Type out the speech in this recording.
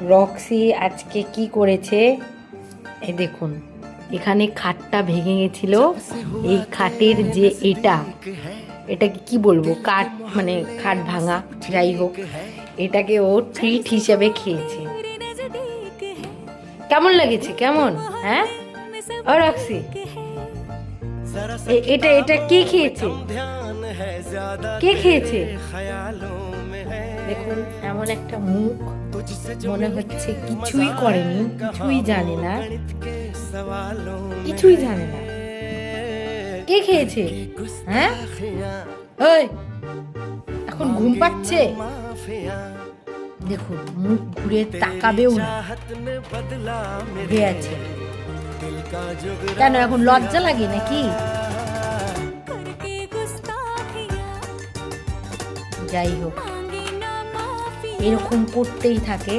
Roxie আজকে কি করেছে এই দেখুন, এখানে খাটটা ভেঙে গেছিল। এই খাটের যে এটাকে কি বলবো, কাঠ মানে খাট ভাঙা, যাই হোক, এটাকে ও ট্রিট হিসেবে খেয়েছে। কেমন লেগেছে? কেমন? হ্যাঁ ও রক্সি, এটা এটা কে খেয়েছে? কে খেয়েছে? দেখুন এমন একটা মুখ, মনে হচ্ছে কিছুই করেনি, কিছুই জানে না, কিছুই জানে না। কে খেয়েছে? হ্যাঁ ওই এখন ঘুম পাচ্ছে, দেখুন মুখ ঘুরে তাকাবেও না, ঘুরে আছে। কেন এখন লজ্জা লাগে নাকি? যাই হোক, এরকম করতেই থাকে।